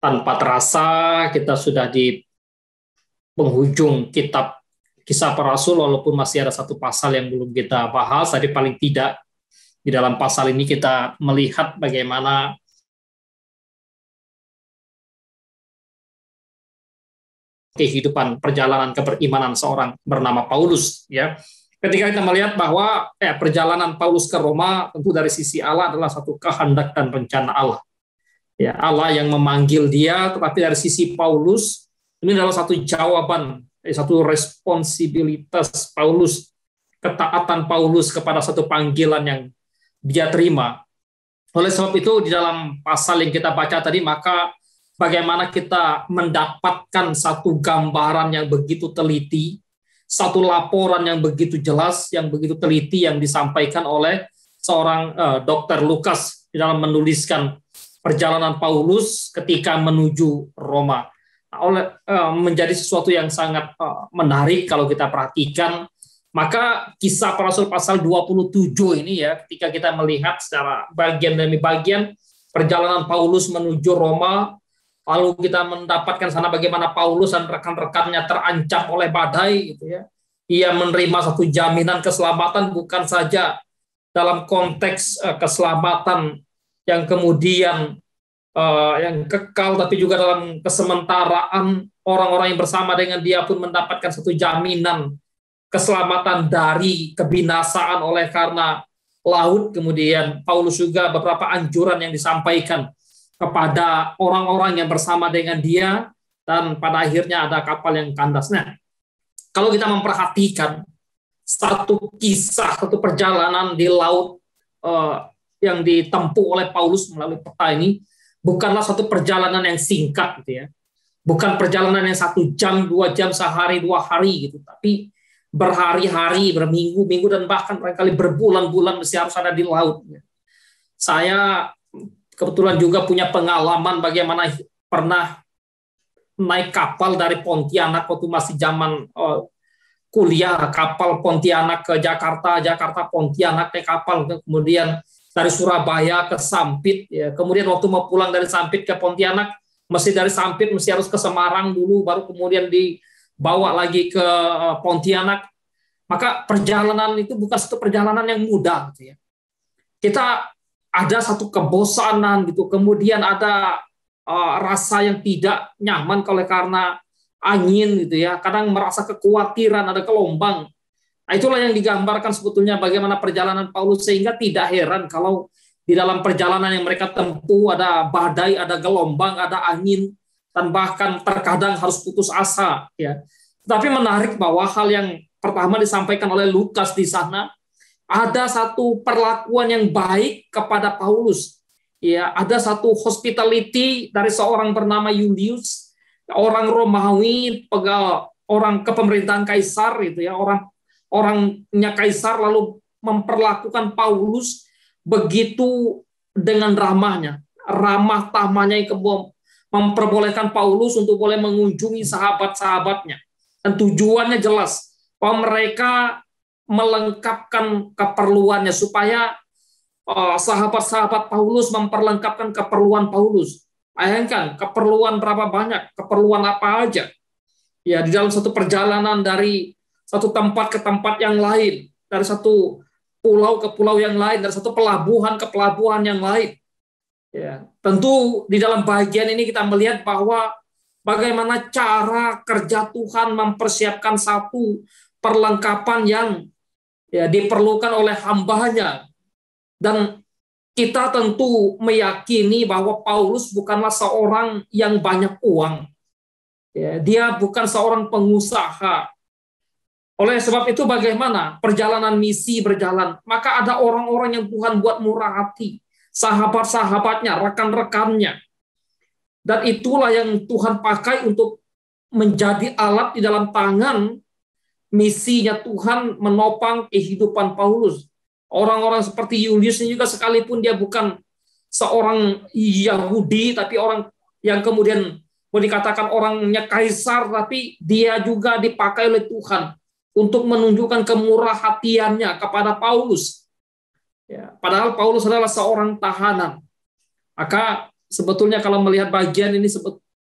tanpa terasa kita sudah di penghujung kitab Kisah Para Rasul, walaupun masih ada satu pasal yang belum kita bahas, tapi paling tidak di dalam pasal ini kita melihat bagaimana kehidupan perjalanan keberimanan seorang bernama Paulus, ya. Ketika kita melihat bahwa perjalanan Paulus ke Roma tentu dari sisi Allah adalah satu kehendak dan rencana Allah. Ya, Allah yang memanggil dia, tetapi dari sisi Paulus ini adalah satu jawaban, satu responsibilitas Paulus, ketaatan Paulus kepada satu panggilan yang dia terima. Oleh sebab itu di dalam pasal yang kita baca tadi, maka bagaimana kita mendapatkan satu gambaran yang begitu teliti, satu laporan yang begitu jelas, yang begitu teliti yang disampaikan oleh seorang Dr. Lukas di dalam menuliskan perjalanan Paulus ketika menuju Roma. Menjadi sesuatu yang sangat menarik kalau kita perhatikan. Maka Kisah Para Rasul pasal 27 ini, ya, ketika kita melihat secara bagian demi bagian perjalanan Paulus menuju Roma, lalu kita mendapatkan sana bagaimana Paulus dan rekan-rekannya terancam oleh badai, gitu ya. Ia menerima satu jaminan keselamatan, bukan saja dalam konteks keselamatan yang kemudian yang kekal, tapi juga dalam kesementaraan orang-orang yang bersama dengan dia pun mendapatkan satu jaminan keselamatan dari kebinasaan oleh karena laut. Kemudian Paulus juga beberapa anjuran yang disampaikan kepada orang-orang yang bersama dengan dia, dan pada akhirnya ada kapal yang kandas. Nah, kalau kita memperhatikan satu kisah, satu perjalanan di laut yang ditempuh oleh Paulus melalui peta ini, bukanlah satu perjalanan yang singkat, gitu ya. Bukan perjalanan yang 1 jam, 2 jam, sehari, 2 hari, gitu. Tapi berhari-hari, berminggu-minggu, dan bahkan barangkali berbulan-bulan mesti harus ada di laut. Saya kebetulan juga punya pengalaman bagaimana pernah naik kapal dari Pontianak waktu masih zaman kuliah, kapal Pontianak ke Jakarta, Jakarta Pontianak naik kapal, kemudian dari Surabaya ke Sampit, ya. Kemudian waktu mau pulang dari Sampit ke Pontianak, mesti dari Sampit mesti harus ke Semarang dulu, baru kemudian dibawa lagi ke Pontianak. Maka perjalanan itu bukan satu perjalanan yang mudah, gitu ya. Kita ada satu kebosanan, gitu, kemudian ada rasa yang tidak nyaman kalau karena angin, gitu ya. Kadang merasa kekhawatiran, ada gelombang. Nah, itulah yang digambarkan sebetulnya bagaimana perjalanan Paulus, sehingga tidak heran kalau di dalam perjalanan yang mereka tempuh ada badai, ada gelombang, ada angin, dan bahkan terkadang harus putus asa, ya. Tapi menarik bahwa hal yang pertama disampaikan oleh Lukas di sana, ada satu perlakuan yang baik kepada Paulus. Ya, ada satu hospitality dari seorang bernama Julius, orang Romawi, orang kepemerintahan Kaisar, itu ya, orangnya Kaisar, lalu memperlakukan Paulus begitu dengan ramah tamahnya, yang memperbolehkan Paulus untuk boleh mengunjungi sahabat-sahabatnya. Dan tujuannya jelas, bahwa mereka melengkapkan keperluannya, supaya sahabat-sahabat Paulus memperlengkapkan keperluan Paulus. Bayangkan, keperluan berapa banyak, keperluan apa aja. Ya, di dalam satu perjalanan dari satu tempat ke tempat yang lain, dari satu pulau ke pulau yang lain, dari satu pelabuhan ke pelabuhan yang lain. Ya, tentu di dalam bagian ini kita melihat bahwa bagaimana cara kerja Tuhan mempersiapkan satu perlengkapan yang diperlukan oleh hambanya. Dan kita tentu meyakini bahwa Paulus bukanlah seorang yang banyak uang. Ya, dia bukan seorang pengusaha. Oleh sebab itu bagaimana perjalanan misi berjalan? Maka ada orang-orang yang Tuhan buat murah hati, sahabat-sahabatnya, rekan-rekannya. Dan itulah yang Tuhan pakai untuk menjadi alat di dalam tangan misinya Tuhan menopang kehidupan Paulus. Orang-orang seperti Julius ini juga, sekalipun dia bukan seorang Yahudi, tapi orang yang kemudian mau dikatakan orangnya Kaisar, tapi dia juga dipakai oleh Tuhan untuk menunjukkan kemurahhatiannya kepada Paulus. Ya, padahal Paulus adalah seorang tahanan. Maka sebetulnya kalau melihat bagian ini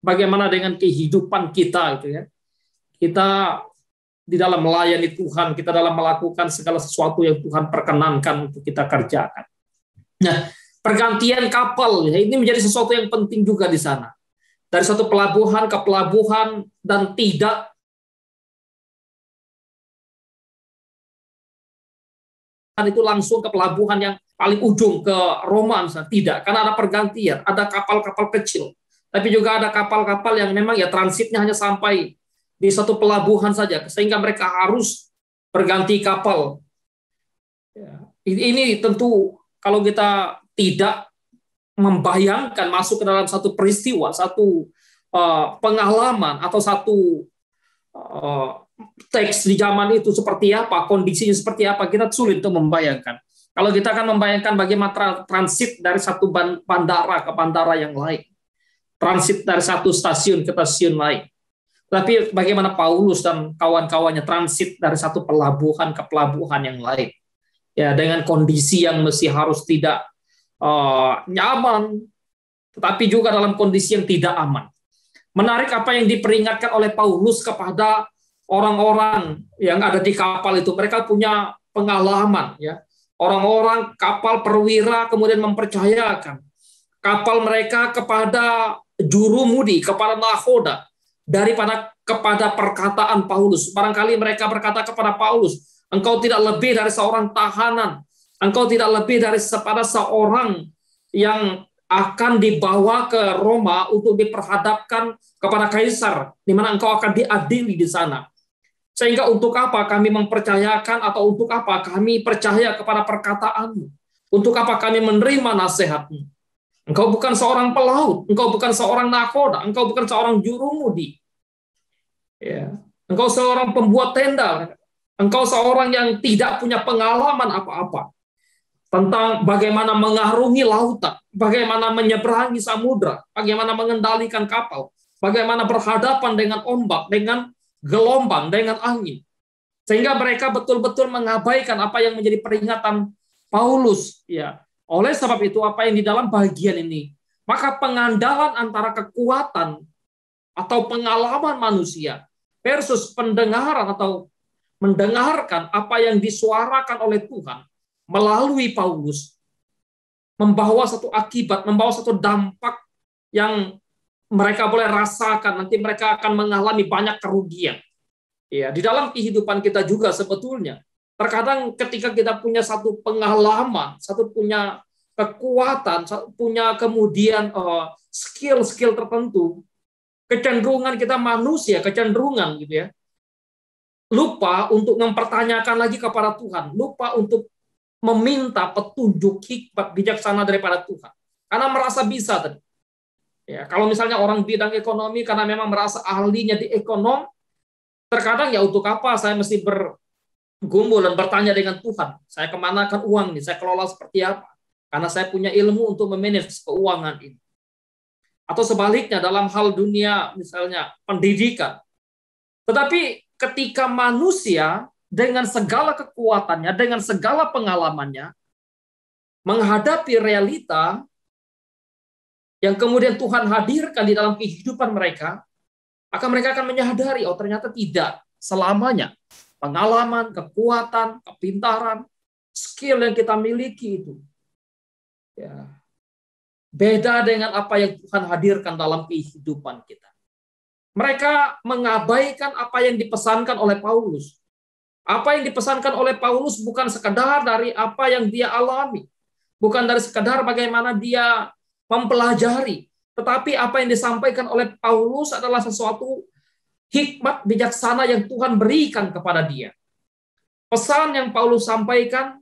bagaimana dengan kehidupan kita gitu ya. Kita di dalam melayani Tuhan, kita dalam melakukan segala sesuatu yang Tuhan perkenankan untuk kita kerjakan. Nah, pergantian kapal ya, ini menjadi sesuatu yang penting juga di sana. Dari satu pelabuhan ke pelabuhan dan tidak itu langsung ke pelabuhan yang paling ujung ke Roma misalnya. Tidak, karena ada pergantian, ada kapal-kapal kecil. Tapi juga ada kapal-kapal yang memang ya transitnya hanya sampai di satu pelabuhan saja, sehingga mereka harus berganti kapal. Ya, ini tentu kalau kita tidak membayangkan masuk ke dalam satu peristiwa, satu pengalaman atau satu teks di zaman itu seperti apa, kondisinya seperti apa, kita sulit untuk membayangkan. Kalau kita akan membayangkan bagaimana transit dari satu bandara ke bandara yang lain, transit dari satu stasiun ke stasiun lain. Tapi bagaimana Paulus dan kawan-kawannya transit dari satu pelabuhan ke pelabuhan yang lain, ya dengan kondisi yang mesti harus tidak nyaman, tetapi juga dalam kondisi yang tidak aman. Menarik apa yang diperingatkan oleh Paulus kepada orang-orang yang ada di kapal itu. Mereka punya pengalaman, ya. Orang-orang kapal perwira kemudian mempercayakan kapal mereka kepada jurumudi, kepada nahoda, daripada kepada perkataan Paulus. Barangkali mereka berkata kepada Paulus, engkau tidak lebih dari seorang tahanan, engkau tidak lebih dari seorang yang akan dibawa ke Roma untuk diperhadapkan kepada kaisar, di mana engkau akan diadili di sana. Sehingga untuk apa kami mempercayakan atau untuk apa kami percaya kepada perkataanmu? Untuk apa kami menerima nasihatmu? Engkau bukan seorang pelaut, engkau bukan seorang nakoda, engkau bukan seorang jurumudi. Ya. Engkau seorang pembuat tenda, engkau seorang yang tidak punya pengalaman apa-apa tentang bagaimana mengarungi lautan, bagaimana menyeberangi samudra, bagaimana mengendalikan kapal, bagaimana berhadapan dengan ombak, dengan gelombang, dengan angin. Sehingga mereka betul-betul mengabaikan apa yang menjadi peringatan Paulus. Ya. Oleh sebab itu, apa yang di dalam bagian ini, maka pengandalan antara kekuatan atau pengalaman manusia versus pendengaran atau mendengarkan apa yang disuarakan oleh Tuhan melalui Paulus membawa satu akibat, membawa satu dampak yang mereka boleh rasakan. Nanti mereka akan mengalami banyak kerugian. Ya, di dalam kehidupan kita juga sebetulnya terkadang ketika kita punya satu pengalaman, satu punya kekuatan, punya kemudian skill-skill tertentu, kecenderungan kita manusia, kecenderungan gitu ya, lupa untuk mempertanyakan lagi kepada Tuhan, lupa untuk meminta petunjuk hikmat bijaksana daripada Tuhan, karena merasa bisa tadi. Ya, kalau misalnya orang bidang ekonomi karena memang merasa ahlinya di ekonom, terkadang ya untuk apa saya mesti bergumul dan bertanya dengan Tuhan, saya kemanakan uang ini, saya kelola seperti apa, karena saya punya ilmu untuk memanage keuangan ini. Atau sebaliknya dalam hal dunia misalnya pendidikan. Tetapi ketika manusia dengan segala kekuatannya, dengan segala pengalamannya, menghadapi realita yang kemudian Tuhan hadirkan di dalam kehidupan mereka, mereka akan menyadari, oh ternyata tidak selamanya pengalaman, kekuatan, kepintaran, skill yang kita miliki itu ya, beda dengan apa yang Tuhan hadirkan dalam kehidupan kita. Mereka mengabaikan apa yang dipesankan oleh Paulus. Apa yang dipesankan oleh Paulus bukan sekadar dari apa yang dia alami, bukan dari sekadar bagaimana dia mempelajari, tetapi apa yang disampaikan oleh Paulus adalah sesuatu hikmat bijaksana yang Tuhan berikan kepada dia. Pesan yang Paulus sampaikan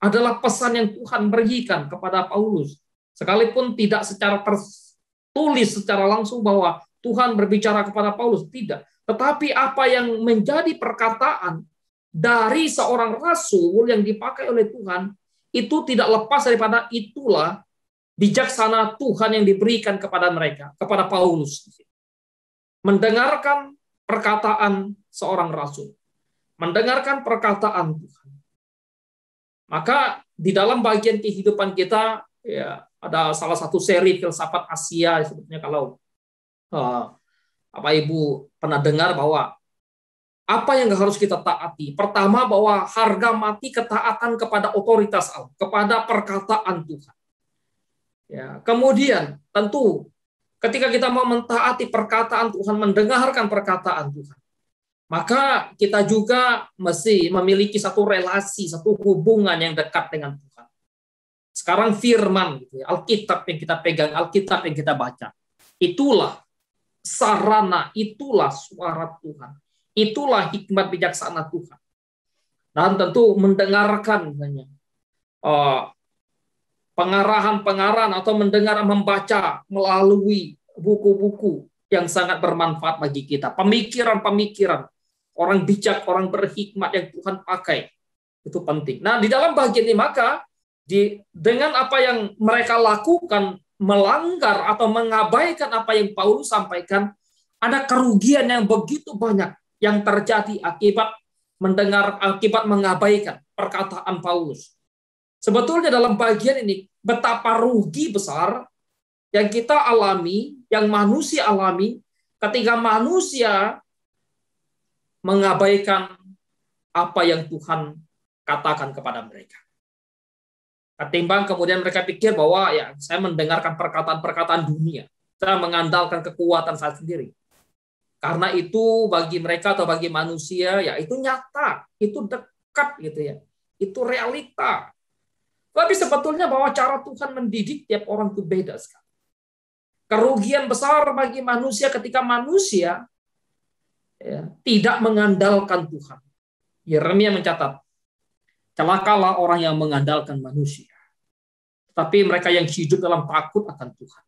adalah pesan yang Tuhan berikan kepada Paulus, sekalipun tidak secara tertulis secara langsung bahwa Tuhan berbicara kepada Paulus, tidak. Tetapi apa yang menjadi perkataan dari seorang rasul yang dipakai oleh Tuhan, itu tidak lepas daripada itulah bijaksana Tuhan yang diberikan kepada mereka, kepada Paulus. Mendengarkan perkataan seorang rasul, mendengarkan perkataan Tuhan. Maka di dalam bagian kehidupan kita, ya, Ada salah satu seri filsafat Asia sebetulnya, kalau Bapak Ibu pernah dengar, bahwa apa yang harus kita taati? Pertama, bahwa harga mati ketaatan kepada otoritas Allah, kepada perkataan Tuhan. Ya, kemudian tentu ketika kita mau mentaati perkataan Tuhan, mendengarkan perkataan Tuhan, maka kita juga mesti memiliki satu relasi, satu hubungan yang dekat dengan Tuhan. Sekarang firman, gitu ya, Alkitab yang kita pegang, Alkitab yang kita baca, itulah sarana, itulah suara Tuhan, itulah hikmat bijaksana Tuhan. Dan tentu mendengarkan pengarahan-pengarahan atau membaca melalui buku-buku yang sangat bermanfaat bagi kita. Pemikiran-pemikiran orang bijak, orang berhikmat yang Tuhan pakai, itu penting. Nah, di dalam bagian ini maka dengan apa yang mereka lakukan, melanggar atau mengabaikan apa yang Paulus sampaikan, ada kerugian yang begitu banyak yang terjadi akibat mengabaikan perkataan Paulus. Sebetulnya dalam bagian ini betapa rugi besar yang kita alami, yang manusia alami ketika manusia mengabaikan apa yang Tuhan katakan kepada mereka. Ketimbang kemudian mereka pikir bahwa ya saya mendengarkan perkataan-perkataan dunia, saya mengandalkan kekuatan saya sendiri. Karena itu bagi mereka atau bagi manusia ya itu nyata, itu dekat gitu ya. Itu realita. Tapi sebetulnya bahwa cara Tuhan mendidik tiap orang itu beda sekali. Kerugian besar bagi manusia ketika manusia ya, tidak mengandalkan Tuhan. Yeremia mencatat, celakalah orang yang mengandalkan manusia. Tapi mereka yang hidup dalam takut akan Tuhan,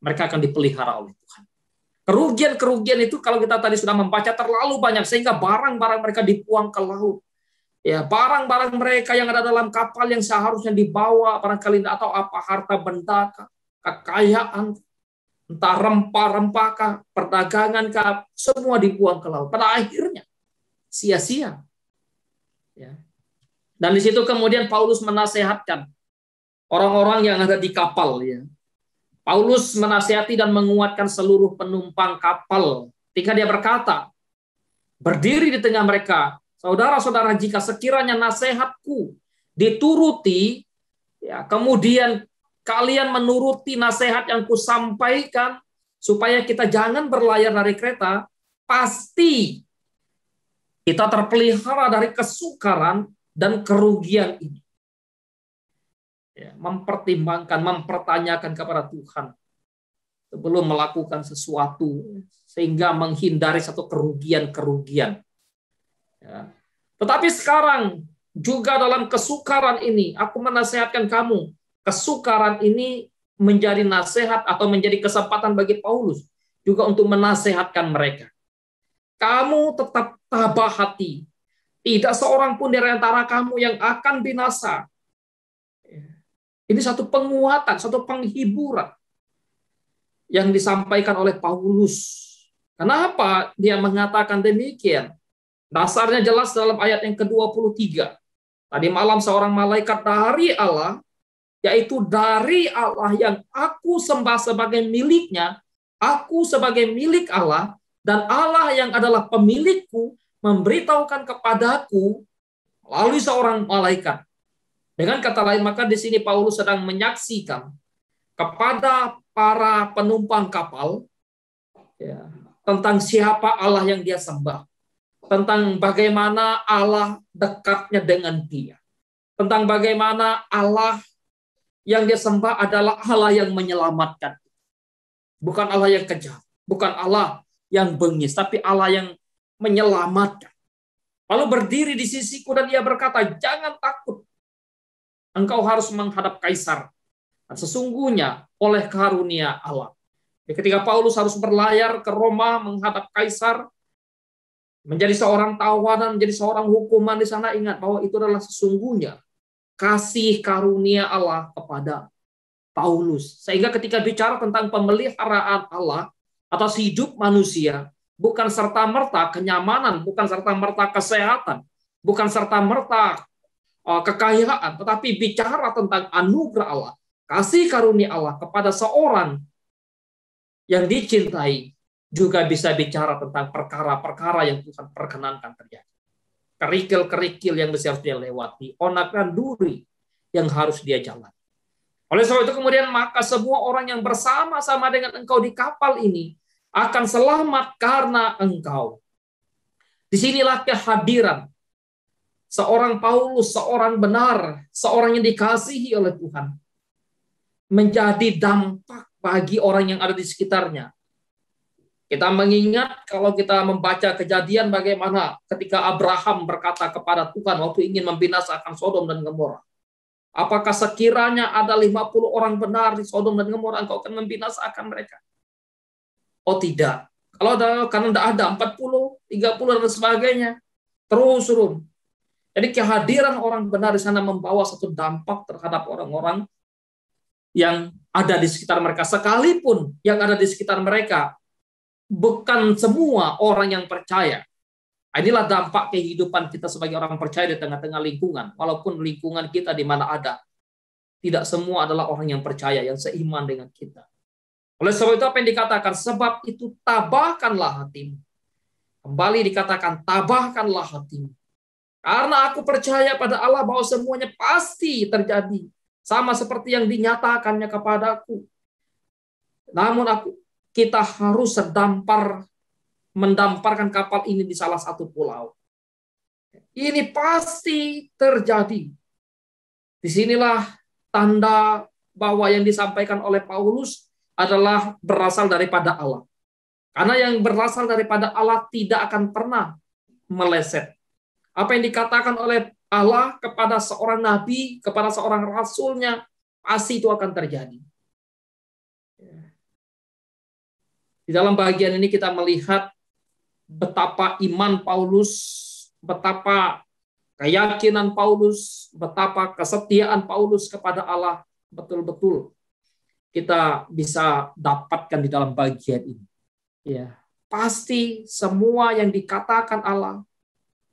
mereka akan dipelihara oleh Tuhan. Kerugian-kerugian itu kalau kita tadi sudah membaca terlalu banyak, sehingga barang-barang mereka dibuang ke laut. Ya, barang-barang mereka yang ada dalam kapal yang seharusnya dibawa barangkali atau apa harta benda, kekayaan, entah rempah-rempah, perdagangan, semua dibuang ke laut. Pada akhirnya sia-sia. Ya. Dan di situ kemudian Paulus menasehatkan orang-orang yang ada di kapal. Ya. Paulus menasihati dan menguatkan seluruh penumpang kapal ketika dia berkata, berdiri di tengah mereka, saudara-saudara, jika sekiranya nasihatku dituruti, ya, kemudian kalian menuruti nasihat yang kusampaikan, supaya kita jangan berlayar dari kereta, pasti kita terpelihara dari kesukaran dan kerugian ini. Ya, mempertimbangkan, mempertanyakan kepada Tuhan sebelum melakukan sesuatu, sehingga menghindari satu kerugian-kerugian. Ya. Tetapi sekarang juga dalam kesukaran ini, aku menasihatkan kamu, kesukaran ini menjadi nasihat atau menjadi kesempatan bagi Paulus juga untuk menasehatkan mereka. Kamu tetap tabah hati. Tidak seorang pun di antara kamu yang akan binasa. Ini satu penguatan, satu penghiburan yang disampaikan oleh Paulus. Kenapa dia mengatakan demikian? Dasarnya jelas dalam ayat yang ke-23. Tadi malam seorang malaikat dari Allah, yaitu dari Allah yang aku sembah sebagai miliknya, aku sebagai milik Allah, dan Allah yang adalah pemilikku, memberitahukan kepadaku melalui seorang malaikat. Dengan kata lain, maka di sini Paulus sedang menyaksikan kepada para penumpang kapal ya, tentang siapa Allah yang dia sembah, tentang bagaimana Allah dekatnya dengan dia, tentang bagaimana Allah yang dia sembah adalah Allah yang menyelamatkan, bukan Allah yang kejam, bukan Allah yang bengis, tapi Allah yang menyelamatkan. Lalu berdiri di sisiku dan ia berkata, jangan takut, engkau harus menghadap kaisar. Dan sesungguhnya oleh karunia Allah. Ketika Paulus harus berlayar ke Roma menghadap kaisar, menjadi seorang tawanan, menjadi seorang hukuman di sana, ingat bahwa itu adalah sesungguhnya kasih karunia Allah kepada Paulus. Sehingga ketika bicara tentang pemeliharaan Allah atas hidup manusia, bukan serta-merta kenyamanan, bukan serta-merta kesehatan, bukan serta-merta kekayaan, tetapi bicara tentang anugerah Allah, kasih karunia Allah kepada seorang yang dicintai juga bisa bicara tentang perkara-perkara yang Tuhan perkenankan terjadi. Kerikil-kerikil yang harus dia lewati, onak dan duri yang harus dia jalani. Oleh sebab itu kemudian maka semua orang yang bersama-sama dengan engkau di kapal ini akan selamat karena engkau. Disinilah kehadiran seorang Paulus, seorang benar, seorang yang dikasihi oleh Tuhan, menjadi dampak bagi orang yang ada di sekitarnya. Kita mengingat kalau kita membaca Kejadian bagaimana ketika Abraham berkata kepada Tuhan waktu ingin membinasakan Sodom dan Gomora. Apakah sekiranya ada 50 orang benar di Sodom dan Gomora, engkau akan membinasakan mereka? Oh tidak. Kalau ada, karena tidak ada 40, 30 dan sebagainya. Terus turun. Jadi kehadiran orang benar di sana membawa satu dampak terhadap orang-orang yang ada di sekitar mereka. Sekalipun yang ada di sekitar mereka bukan semua orang yang percaya. Inilah dampak kehidupan kita sebagai orang percaya di tengah-tengah lingkungan. Walaupun lingkungan kita di mana ada, tidak semua adalah orang yang percaya, yang seiman dengan kita. Oleh sebab itu apa yang dikatakan? Sebab itu tabahkanlah hatimu. Kembali dikatakan tabahkanlah hatimu. Karena aku percaya pada Allah bahwa semuanya pasti terjadi. Sama seperti yang dinyatakannya kepadaku. Namun kita harus mendamparkan kapal ini di salah satu pulau. Ini pasti terjadi. Disinilah tanda bahwa yang disampaikan oleh Paulus adalah berasal daripada Allah. Karena yang berasal daripada Allah tidak akan pernah meleset. Apa yang dikatakan oleh Allah kepada seorang nabi, kepada seorang rasulnya, pasti itu akan terjadi. Di dalam bagian ini kita melihat betapa iman Paulus, betapa keyakinan Paulus, betapa kesetiaan Paulus kepada Allah betul-betul kita bisa dapatkan di dalam bagian ini. Ya, pasti semua yang dikatakan Allah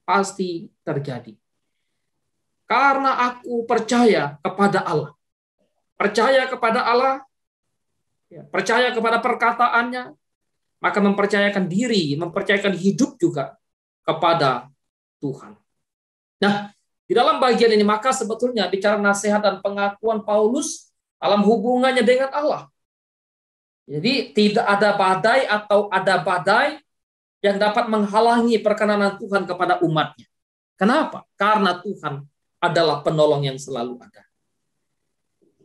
pasti terjadi. Karena aku percaya kepada Allah. Percaya kepada Allah, ya, percaya kepada perkataannya, maka mempercayakan diri, mempercayakan hidup juga kepada Tuhan. Nah, di dalam bagian ini maka sebetulnya bicara nasihat dan pengakuan Paulus dalam hubungannya dengan Allah. Jadi tidak ada badai atau ada badai yang dapat menghalangi perkenanan Tuhan kepada umatnya. Kenapa? Karena Tuhan adalah penolong yang selalu ada.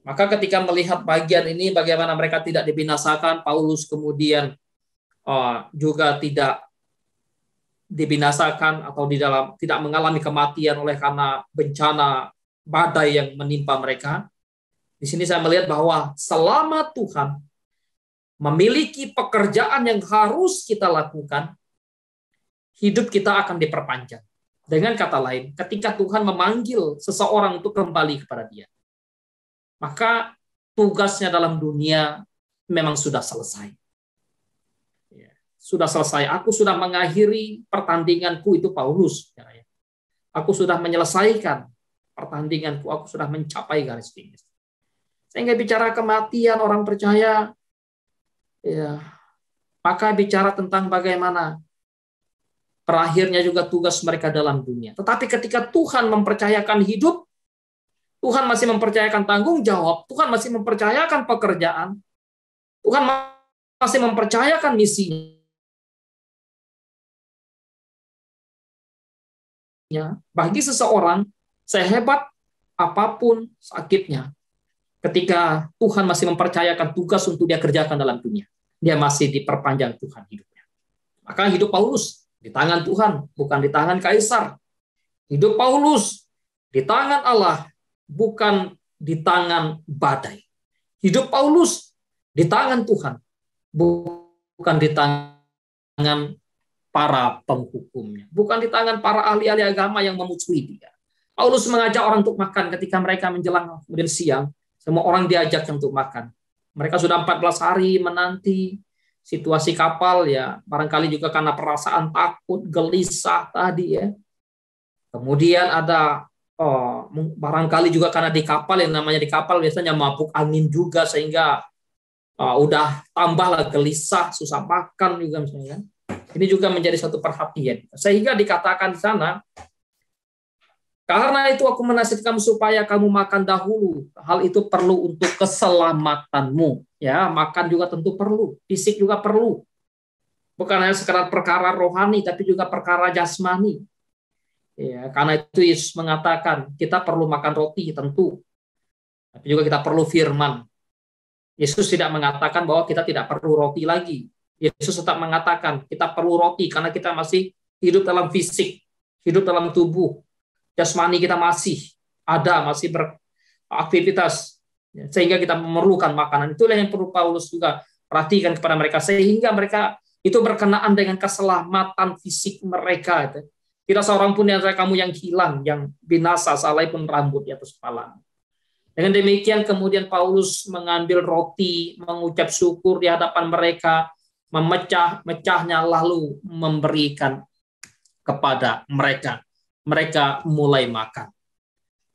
Maka ketika melihat bagian ini bagaimana mereka tidak dibinasakan, Paulus kemudian juga tidak dibinasakan atau tidak mengalami kematian oleh karena bencana badai yang menimpa mereka. Di sini saya melihat bahwa selama Tuhan memiliki pekerjaan yang harus kita lakukan, hidup kita akan diperpanjang. Dengan kata lain, ketika Tuhan memanggil seseorang untuk kembali kepada Dia, maka tugasnya dalam dunia memang sudah selesai. Sudah selesai. Aku sudah mengakhiri pertandinganku, itu Paulus. Aku sudah menyelesaikan pertandinganku. Aku sudah mencapai garis finish. Sehingga bicara kematian orang percaya, ya, maka bicara tentang bagaimana berakhirnya juga tugas mereka dalam dunia. Tetapi ketika Tuhan mempercayakan hidup, Tuhan masih mempercayakan tanggung jawab, Tuhan masih mempercayakan pekerjaan, Tuhan masih mempercayakan misinya. Bagi seseorang, sehebat apapun sakitnya, ketika Tuhan masih mempercayakan tugas untuk dia kerjakan dalam dunia, dia masih diperpanjang Tuhan hidupnya. Maka hidup Paulus di tangan Tuhan, bukan di tangan kaisar. Hidup Paulus di tangan Allah, bukan di tangan badai. Hidup Paulus di tangan Tuhan, bukan di tangan para penghukumnya, bukan di tangan para ahli-ahli agama yang memusuhi dia. Paulus mengajak orang untuk makan ketika mereka menjelang kemudian siang, semua orang diajak untuk makan. Mereka sudah 14 hari menanti situasi kapal, ya barangkali juga karena perasaan takut, gelisah tadi ya. Kemudian ada barangkali juga karena di kapal, yang namanya di kapal biasanya mabuk angin juga, sehingga udah tambahlah gelisah, susah makan juga misalnya kan. Ini juga menjadi satu perhatian. Sehingga dikatakan di sana, karena itu aku menasihatkan kamu supaya kamu makan dahulu. Hal itu perlu untuk keselamatanmu. Ya, makan juga tentu perlu. Fisik juga perlu. Bukan hanya sekedar perkara rohani, tapi juga perkara jasmani. Ya, karena itu Yesus mengatakan kita perlu makan roti tentu, tapi juga kita perlu firman. Yesus tidak mengatakan bahwa kita tidak perlu roti lagi. Yesus tetap mengatakan kita perlu roti karena kita masih hidup dalam fisik, hidup dalam tubuh. Jasmani kita masih ada, masih beraktivitas, sehingga kita memerlukan makanan. Itulah yang perlu Paulus juga perhatikan kepada mereka, sehingga mereka itu berkenaan dengan keselamatan fisik mereka. Tidak seorang pun yang kamu yang hilang, yang binasa, sealaipun rambut di atas kepala. Dengan demikian kemudian Paulus mengambil roti, mengucap syukur di hadapan mereka, memecah-mecahnya lalu memberikan kepada mereka. Mereka mulai makan.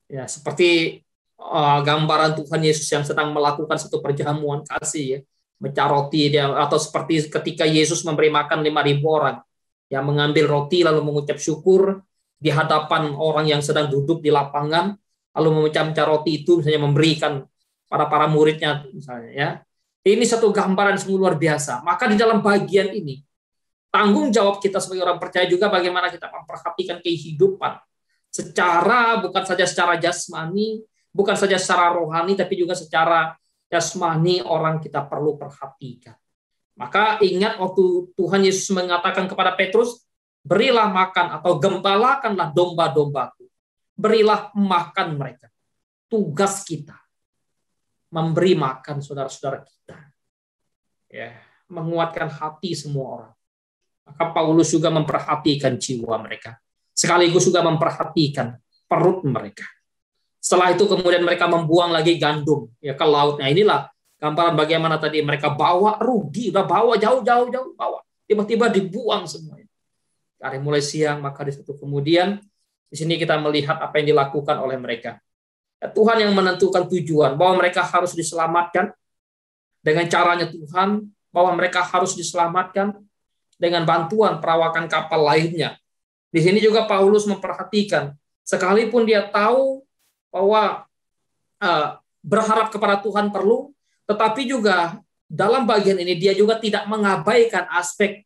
Ya, seperti gambaran Tuhan Yesus yang sedang melakukan satu perjamuan kasih, ya, mecah roti dia, atau seperti ketika Yesus memberi makan 5.000 orang, yang mengambil roti lalu mengucap syukur di hadapan orang yang sedang duduk di lapangan, lalu memecah-mecah roti itu misalnya memberikan para muridnya misalnya, ya. Ini satu gambaran sungguh luar biasa. Maka di dalam bagian ini tanggung jawab kita sebagai orang percaya juga bagaimana kita memperhatikan kehidupan secara, bukan saja secara jasmani, bukan saja secara rohani, tapi juga secara jasmani orang kita perlu perhatikan. Maka ingat waktu Tuhan Yesus mengatakan kepada Petrus, berilah makan atau gembalakanlah domba-dombaku. Berilah makan mereka. Tugas kita memberi makan saudara-saudara kita. Ya, menguatkan hati semua orang. Maka Paulus juga memperhatikan jiwa mereka. Sekaligus juga memperhatikan perut mereka. Setelah itu kemudian mereka membuang lagi gandum ya ke laut. Nah, inilah gambaran bagaimana tadi mereka bawa rugi, udah bawa jauh, bawa. Tiba-tiba dibuang semuanya. Hari mulai siang, maka di situ kemudian di sini kita melihat apa yang dilakukan oleh mereka. Ya, Tuhan yang menentukan tujuan bahwa mereka harus diselamatkan dengan caranya Tuhan, bahwa mereka harus diselamatkan dengan bantuan perawakan kapal lainnya. Di sini juga Paulus memperhatikan, sekalipun dia tahu bahwa berharap kepada Tuhan perlu, tetapi juga dalam bagian ini dia juga tidak mengabaikan aspek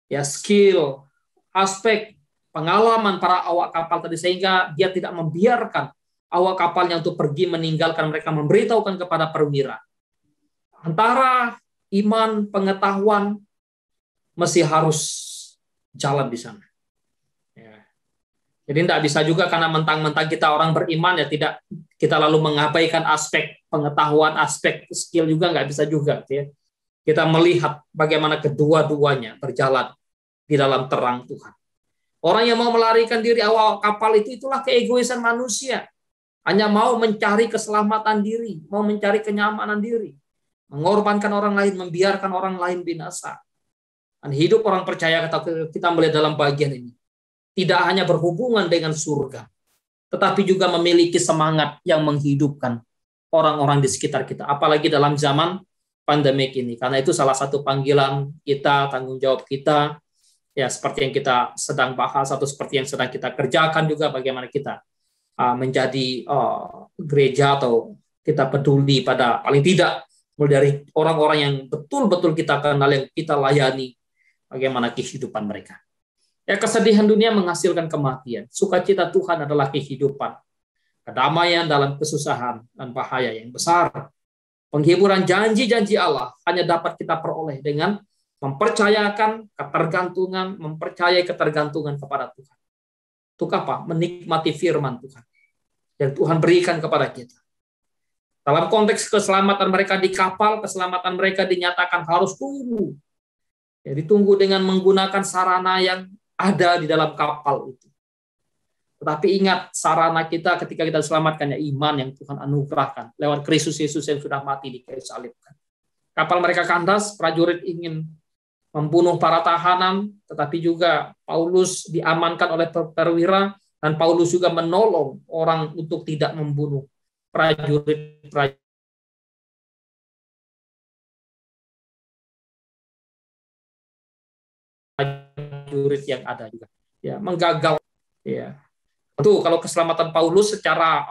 ya skill, aspek pengalaman para awak kapal tadi, sehingga dia tidak membiarkan awak kapalnya untuk pergi meninggalkan mereka, memberitahukan kepada perwira. Antara iman, pengetahuan masih harus jalan di sana. Ya. Jadi tidak bisa juga karena mentang-mentang kita orang beriman ya tidak kita lalu mengabaikan aspek pengetahuan, aspek skill juga nggak bisa juga. Ya. Kita melihat bagaimana kedua-duanya berjalan di dalam terang Tuhan. Orang yang mau melarikan diri awal kapal itulah keegoisan manusia. Hanya mau mencari keselamatan diri, mau mencari kenyamanan diri, mengorbankan orang lain, membiarkan orang lain binasa. Dan hidup orang percaya kita melihat dalam bagian ini tidak hanya berhubungan dengan surga, tetapi juga memiliki semangat yang menghidupkan orang-orang di sekitar kita, apalagi dalam zaman pandemik ini. Karena itu salah satu panggilan kita, tanggung jawab kita, ya seperti yang kita sedang bahas atau seperti yang sedang kita kerjakan juga, bagaimana kita menjadi gereja atau kita peduli pada paling tidak mulai dari orang-orang yang betul-betul kita kenal, yang kita layani, bagaimana kehidupan mereka. Ya, kesedihan dunia menghasilkan kematian. Sukacita Tuhan adalah kehidupan. Kedamaian dalam kesusahan dan bahaya yang besar. Penghiburan janji-janji Allah hanya dapat kita peroleh dengan mempercayakan ketergantungan, mempercayai ketergantungan kepada Tuhan. Untuk apa? Menikmati firman Tuhan. Dan Tuhan berikan kepada kita. Dalam konteks keselamatan mereka di kapal, keselamatan mereka dinyatakan harus tunggu. Ya, ditunggu dengan menggunakan sarana yang ada di dalam kapal itu. Tetapi ingat, sarana kita ketika kita diselamatkannya iman yang Tuhan anugerahkan lewat Kristus Yesus yang sudah mati di kayu salib. Kapal mereka kandas, prajurit ingin membunuh para tahanan, tetapi juga Paulus diamankan oleh perwira, Dan Paulus juga menolong orang untuk tidak membunuh prajurit-prajurit yang ada juga. Ya, menggagal. Ya. Tentu kalau keselamatan Paulus secara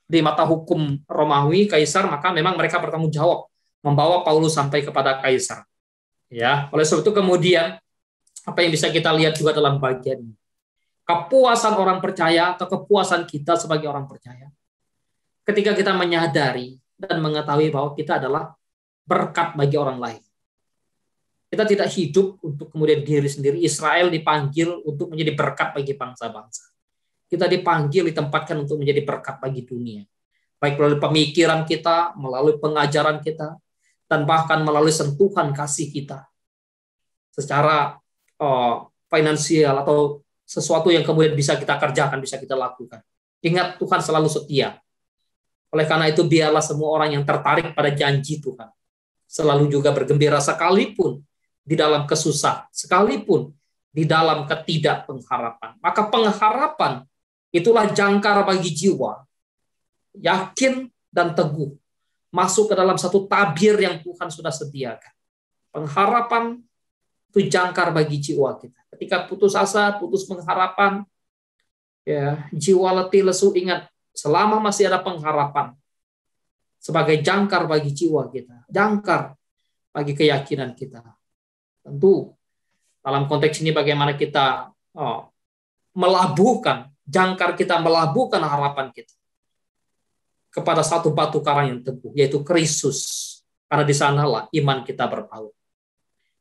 di mata hukum Romawi Kaisar, maka memang mereka bertanggung jawab membawa Paulus sampai kepada Kaisar. Ya, oleh sebab itu kemudian apa yang bisa kita lihat juga dalam bagian ini. Kepuasan orang percaya atau kepuasan kita sebagai orang percaya. Ketika kita menyadari dan mengetahui bahwa kita adalah berkat bagi orang lain. Kita tidak hidup untuk kemudian diri sendiri. Israel dipanggil untuk menjadi berkat bagi bangsa-bangsa. Kita dipanggil, ditempatkan untuk menjadi berkat bagi dunia. Baik melalui pemikiran kita, melalui pengajaran kita, dan bahkan melalui sentuhan kasih kita. Secara finansial atau sesuatu yang kemudian bisa kita kerjakan, bisa kita lakukan. Ingat, Tuhan selalu setia. Oleh karena itu, biarlah semua orang yang tertarik pada janji Tuhan selalu juga bergembira sekalipun di dalam kesusahan, sekalipun di dalam ketidakpengharapan. Maka pengharapan itulah jangkar bagi jiwa, yakin dan teguh, masuk ke dalam satu tabir yang Tuhan sudah sediakan. Pengharapan itu jangkar bagi jiwa kita. Ketika putus asa, putus pengharapan, ya, jiwa letih lesu, ingat, selama masih ada pengharapan, sebagai jangkar bagi jiwa kita, jangkar bagi keyakinan kita. Tentu, dalam konteks ini bagaimana kita melabuhkan, jangkar kita melabuhkan harapan kita kepada satu batu karang yang teguh, yaitu Kristus. Karena di sanalah iman kita berpaut.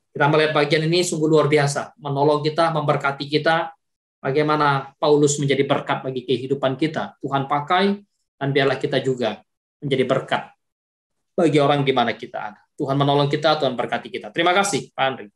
Kita melihat bagian ini sungguh luar biasa, menolong kita, memberkati kita, bagaimana Paulus menjadi berkat bagi kehidupan kita. Tuhan pakai, dan biarlah kita juga menjadi berkat bagi orang di mana kita ada. Tuhan menolong kita, Tuhan berkati kita. Terima kasih, Pak Andri.